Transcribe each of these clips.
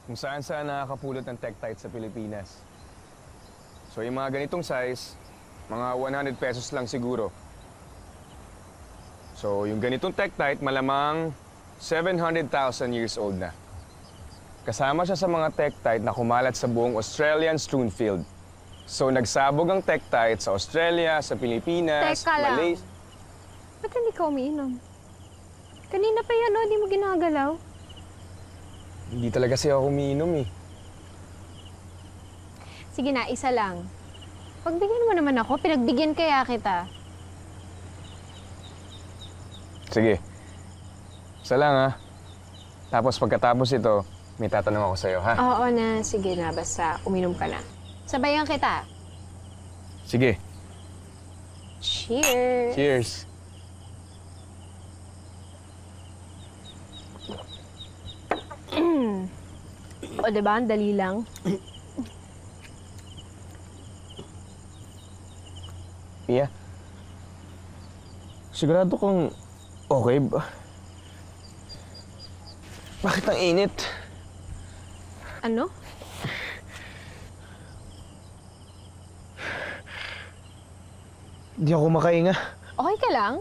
kung saan-saan nakakapulot ng Tektite sa Pilipinas. So yung mga ganitong size, mga 100 pesos lang siguro. So yung ganitong Tektite, malamang 700,000 years old na. Kasama siya sa mga Tektite na kumalat sa buong Australian strewn field. So nagsabog ang Tektite sa Australia, sa Pilipinas, Teka lang. Malaysia. Ba't hindi ka umiinom? Kanina pa yan, no? Hindi mo ginagalaw. Hindi talaga siya umiinom eh. Sige na, isa lang. Pagbigyan mo naman ako, pinagbigyan kaya kita. Sige. Isa lang ha. Tapos pagkatapos ito, may tatanong ako sa'yo ha? Oo na, sige na, basta uminom ka na. Sabayan kita. Sige. Cheers! Cheers! O, diba? Ang dali lang. Pia, sigurado kang okay ba? Bakit ang init? Ano? Di ako makahinga. Okay ka lang?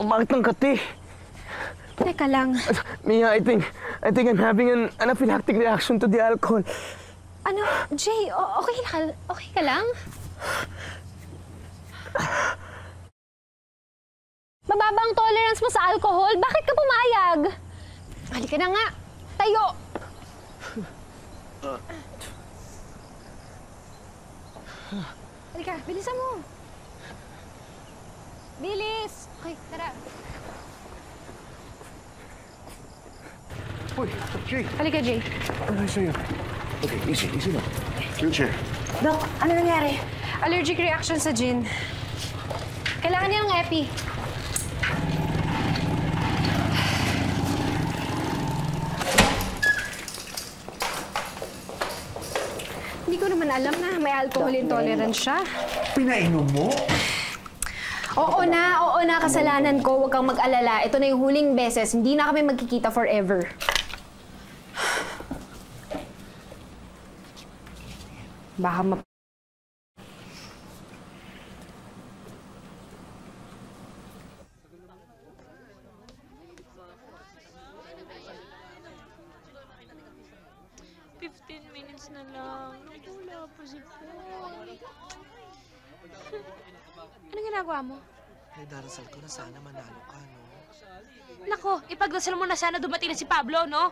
Bakit ng kati? Teka lang. Mia, I think I'm having an anaphylactic reaction to the alcohol. Ano? Jay, okay ka lang? Mababa ang tolerance mo sa alcohol. Bakit ka pumayag? Halika na nga. Tayo. Halika, bilisan mo. Bilis. Okay, tara. Uy, Jay. Halika, Jay. Ano sa'yo? Okay, easy lang. Wheelchair. Dok, ano nangyari? Allergic reaction sa gin. Kailangan niya ng epi. Hindi ko naman alam na may alcohol intolerance siya. Pinainom mo? Oo na, kasalanan ko. Huwag kang mag-alala. Ito na yung huling beses. Hindi na kami magkikita forever. Baka ma... minutes na lang. Wala pa si Paul. Anong ginagawa mo? Ay, darasal ko na sana manalo ka, no? Nako, ipagdasal mo na sana dumating na si Pablo, no?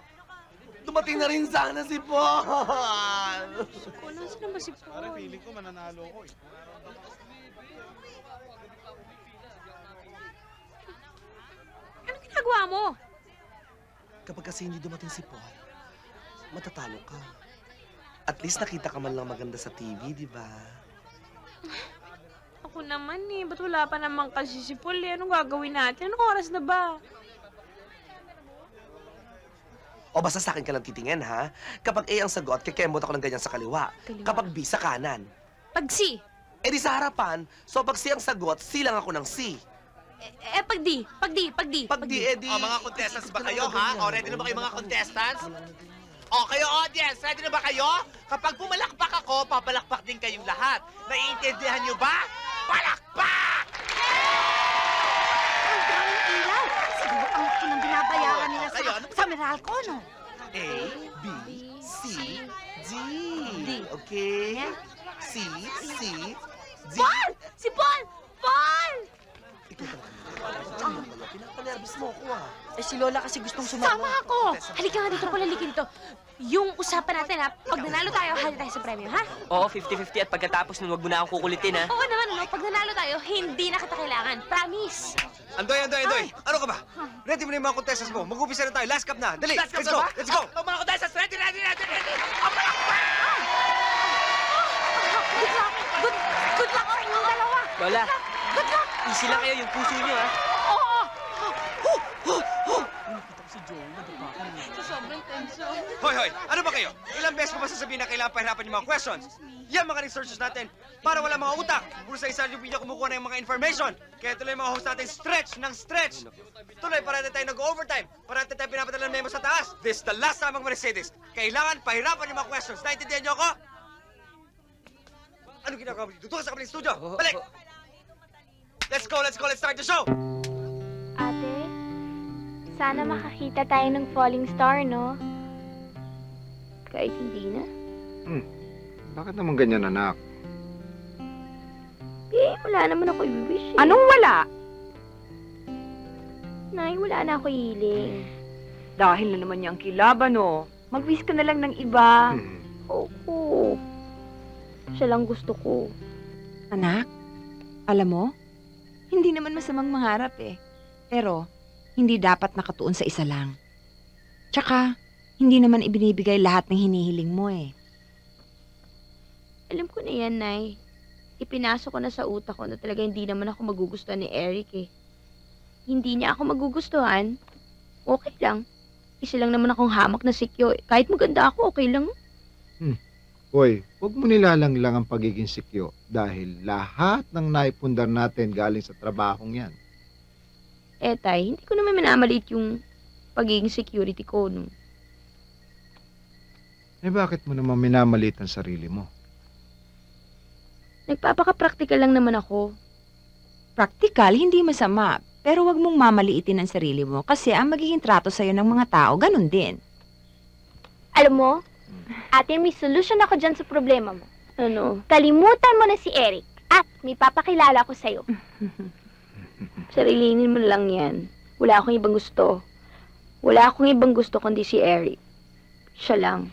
Dumating na rin sana si Paul! Ko, nasaan naman si Paul? Parang feeling ko mananalo ko eh. Anong ginagawa mo? Kapag kasi hindi dumating si Paul, matatalo ka. At least nakita ka man lang maganda sa TV, di ba? Ako naman eh. Ba't wala pa naman kasi si Paul eh? Anong gagawin natin? Anong oras na ba? O basta sa akin ka lang titingin, ha? Kapag A ang sagot, kikembot ako ng ganyan sa kaliwa. Kapag B, sa kanan. Pag C. Eh di sa harapan, so pag C ang sagot, C lang ako ng C. Pag D. Pag D. Pag D, eh di... O, mga contestants ba kayo, ha? O, ready na ba kayo, mga contestants? O, kayo, audience, ready na ba kayo? Kapag pumalakpak ako, papalakpak din kayong lahat. Naiintindihan nyo ba? Palakpak! Ang daming ilaw. Siguro ang laki ng binabayaran nila sa Meralco, no? A, B, C, D. Okay? C, D. Paul! Si Paul! Paul! Ikaw talaga. Pinapanervous mo ako, ah. Eh, si Lola kasi gustong sumama. Sama ako! Halika nga dito, Paul. Halika dito. Yung usapan natin, ha? Pag nanalo tayo, hali tayo sa premyo, ha? Oo, 50-50 at pagkatapos nun, wag mo na akong kukulitin, ha? Oo naman, ano? Pag nanalo tayo, hindi na kita kailangan. Promise! Andoy! Ano ka ba? Ready mo na yung mga contestants mo. Mag-upisa na tayo. Last cup na. Dali, let's go! Let's go! O, mga contestants, ready! Ang palakpak! Good luck sa inyong dalawa! Lola, Good luck! easy lang kayo, yung puso niyo, ha? Oo! Nakita ko si Joey, nadapa ka niya. Sa sobrang Hoy, hoy! Ano ba kayo? Ilang beses ko ba sasabihin na kailangan pahirapan yung mga questions? Yan mga researchers natin para wala mga utak. Puro sa isa yung video kumukuha ng mga information. Kaya tuloy mga host natin stretch ng stretch. Tuloy, parati tayo nag-overtime. Parati tayo pinapadala ng memo sa taas. This is the last time ako say this. Kailangan pahirapan yung mga questions. Naintindihan niyo ako? Ano ginagawa mo dito? Doon ka sa kabilang studio. Balik! Let's go, let's start the show! Ate, sana makakita tayo ng falling star, no? Kahit hindi na. Bakit naman ganyan, anak? Eh, wala naman ako i-wish eh. Anong wala? Nay, wala na ako hiling. Dahil na naman niyang kilaban, oh. Mag-wish ka na lang ng iba. Oo. Siya lang gusto ko. Anak, alam mo, hindi naman masamang mangarap eh. Pero, hindi dapat nakatuon sa isa lang. Tsaka, hindi naman ibinibigay lahat ng hinihiling mo eh. Alam ko na yan, Nay. Ipinasok ko na sa utak ko na talaga hindi naman ako magugustuhan ni Eric eh. Hindi niya ako magugustuhan, okay lang. Isa lang naman akong hamak na sikyo. Kahit maganda ako, okay lang. Hoy, huwag mo nilalanglang ang pagiging sikyo dahil lahat ng naipundar natin galing sa trabahong yan. Eh, Tay, hindi ko naman minamaliit yung pagiging security ko, no? Eh bakit mo naman minamalit ang sarili mo? Nagpapaka-practical lang naman ako. Practical, hindi masama. Pero wag mong mamaliitin ang sarili mo kasi ang magiging trato sa'yo ng mga tao, ganun din. Alam mo, ate, may solution ako dyan sa problema mo. Ano? Kalimutan mo na si Eric at may papakilala ko sa'yo. Sarilinin mo lang yan. Wala akong ibang gusto. Wala akong ibang gusto kundi si Eric. Siya lang.